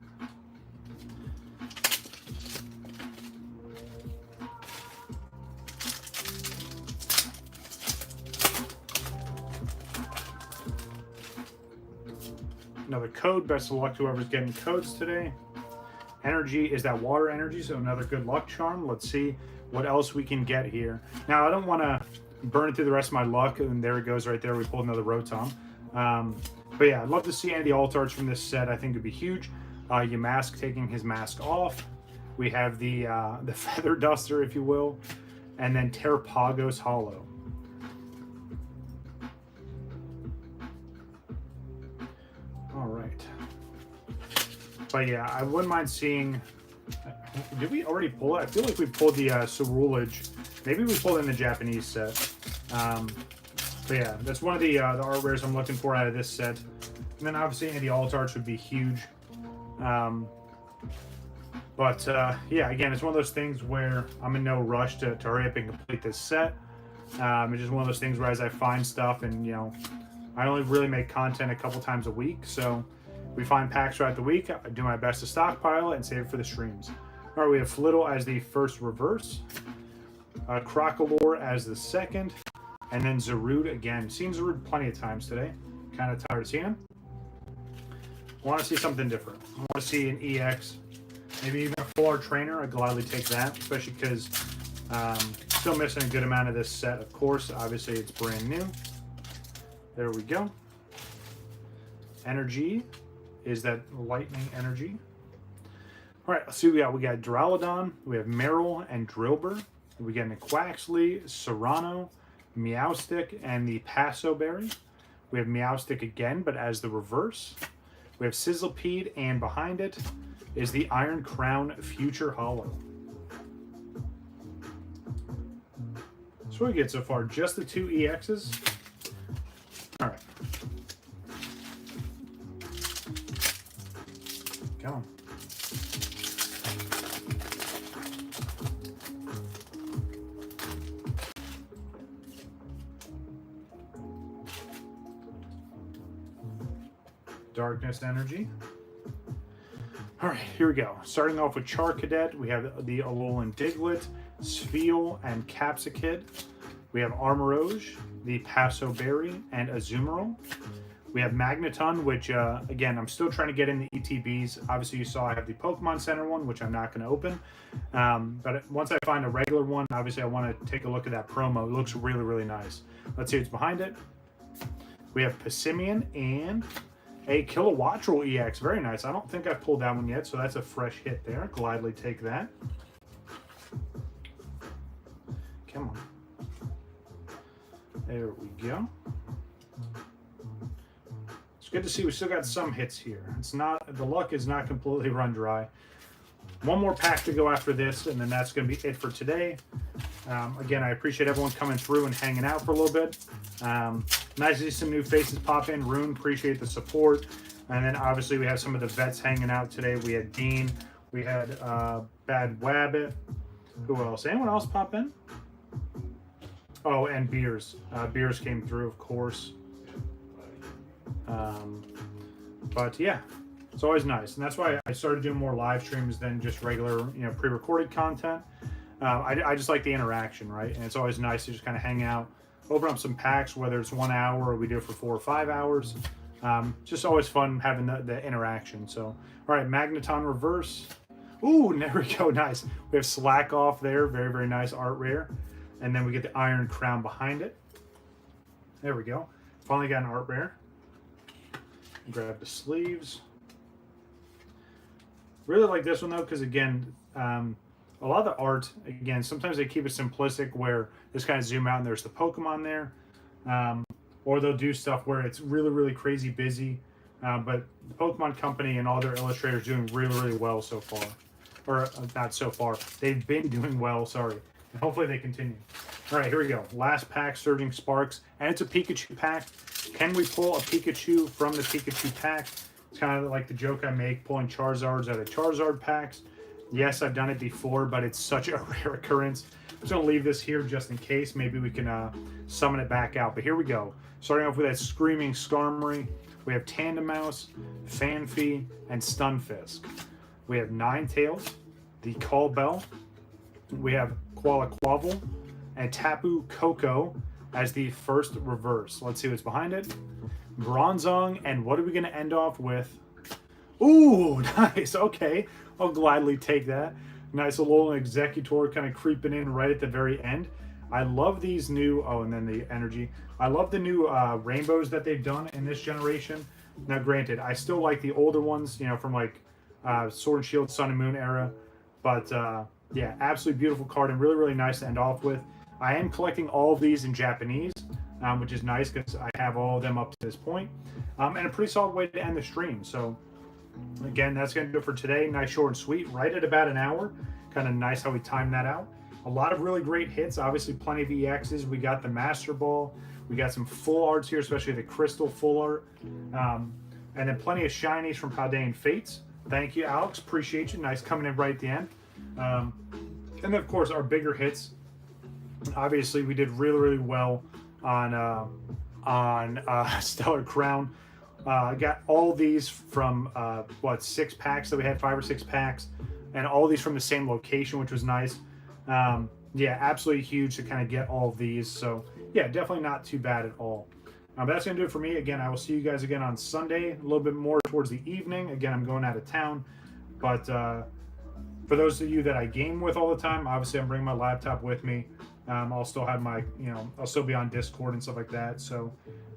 Another code. Best of luck to whoever's getting codes today. Energy is that water energy, so another good luck charm. Let's see what else we can get here. Now, I don't want to burn through the rest of my luck, and there it goes right there. We pulled another Rotom. But yeah, I'd love to see any of the alt arts from this set. I think it'd be huge. Yamask taking his mask off. We have the Feather Duster, if you will, and then Terrapagos Holo. All right. But yeah, I wouldn't mind seeing. Did we already pull it? I feel like we pulled the Cerulege. Maybe we pulled in the Japanese set. But yeah, that's one of the art rares I'm looking for out of this set. And then obviously any of the alt arts would be huge. Yeah, again, it's one of those things where I'm in no rush to hurry up and complete this set. It's just one of those things where as I find stuff, and you know, I only really make content a couple times a week, so we find packs throughout the week. I do my best to stockpile it and save it for the streams. All right, we have Flittle as the first reverse, Crocolore as the second, and then Zarude again. Seen Zarude plenty of times today. Kind of tired of seeing him. Want to see something different. I want to see an EX, maybe even a full art trainer. I'd gladly take that, especially because still missing a good amount of this set. Of course, obviously it's brand new. There we go. Energy is that lightning energy. All right, let's see what we got. We got Duraludon, we have Meryl and Drillbur. We got Quaxley, Serrano, Meowstic, and the Paso Berry. We have Meowstic again, but as the reverse. We have Sizzlepede, and behind it is the Iron Crown Future Holo. That's what we get so far. Just the two EXs. All right. Come on. Darkness Energy. All right, here we go. Starting off with Charcadet, we have the Alolan Diglett, Spheal, and Capsakid. We have Armorage, the Paso Berry, and Azumarill. We have Magneton, which, again, I'm still trying to get in the ETBs. Obviously, you saw I have the Pokemon Center one, which I'm not going to open. But once I find a regular one, obviously, I want to take a look at that promo. It looks really, really nice. Let's see what's behind it. We have Passimian and a Kilowattrel EX. Very nice. I don't think I've pulled that one yet, so that's a fresh hit there. Gladly take that. Come on. There we go. It's good to see we still got some hits here. It's not, the luck is not completely run dry. One more pack to go after this, and then that's going to be it for today. Again, I appreciate everyone coming through and hanging out for a little bit. Nice to see some new faces pop in. Rune, appreciate the support. And then obviously we have some of the vets hanging out today. We had Dean. We had Bad Wabbit. Who else? Anyone else pop in? Oh, and Beers. Beers came through, of course. But yeah, it's always nice, and that's why I started doing more live streams than just regular, pre-recorded content. I just like the interaction, right? And it's always nice to just kind of hang out, open up some packs, whether it's 1 hour or we do it for 4 or 5 hours. Just always fun having the interaction. So, all right, Magneton Reverse. Ooh, there we go, nice. We have Slack Off there, very, very nice art rare. And then we get the Iron Crown behind it. There we go. Finally got an art rare. Grab the sleeves. Really like this one though, because again, a lot of the art, again, sometimes they keep it simplistic where this kind of zoom out and there's the Pokemon there. Or they'll do stuff where it's really, really crazy busy. But the Pokemon Company and all their illustrators doing really, really well so far. Or not so far. They've been doing well, sorry. And hopefully they continue. All right, here we go. Last pack, Surging Sparks. And it's a Pikachu pack. Can we pull a Pikachu from the Pikachu pack? It's kind of like the joke I make, pulling Charizards out of Charizard packs. Yes, I've done it before, but it's such a rare occurrence. I'm just going to leave this here just in case. Maybe we can summon it back out. But here we go. Starting off with that Screaming Skarmory. We have Tandemaus, Fanfy, and Stunfisk. We have Ninetales, the Call Bell. We have Quavel, and Tapu Koko as the first reverse. Let's see what's behind it. Bronzong, and what are we going to end off with? Ooh, nice. Okay, I'll gladly take that. Nice little Executor kind of creeping in right at the very end. I love these new, oh, and then the energy. I love the new rainbows that they've done in this generation. Now, granted, I still like the older ones, from like Sword and Shield, Sun and Moon era. But yeah, absolutely beautiful card and really, really nice to end off with. I am collecting all of these in Japanese, which is nice because I have all of them up to this point. And a pretty solid way to end the stream. So, again, that's going to do it for today. Nice, short, and sweet. Right at about an hour. Kind of nice how we timed that out. A lot of really great hits. Obviously, plenty of EXs. We got the Master Ball. We got some full arts here, especially the Crystal full art. And then plenty of shinies from Paldean Fates. Thank you, Alex. Appreciate you. Nice coming in right at the end. And then, of course, our bigger hits. Obviously, we did really, really well on Stellar Crown. Got all these from, 6 packs that we had, 5 or 6 packs. And all these from the same location, which was nice. Yeah, absolutely huge to kind of get all of these. So, yeah, definitely not too bad at all. But that's going to do it for me. Again, I will see you guys again on Sunday, a little bit more towards the evening. Again, I'm going out of town. But for those of you that I game with all the time, obviously I'm bringing my laptop with me. I'll still have my, I'll still be on Discord and stuff like that. So,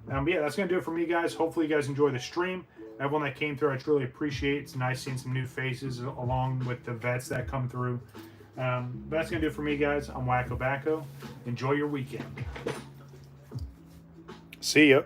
yeah, that's going to do it for me, guys. Hopefully you guys enjoy the stream. Everyone that came through, I truly appreciate. It's nice seeing some new faces along with the vets that come through. But that's going to do it for me, guys. I'm WakoBako. Enjoy your weekend. See ya.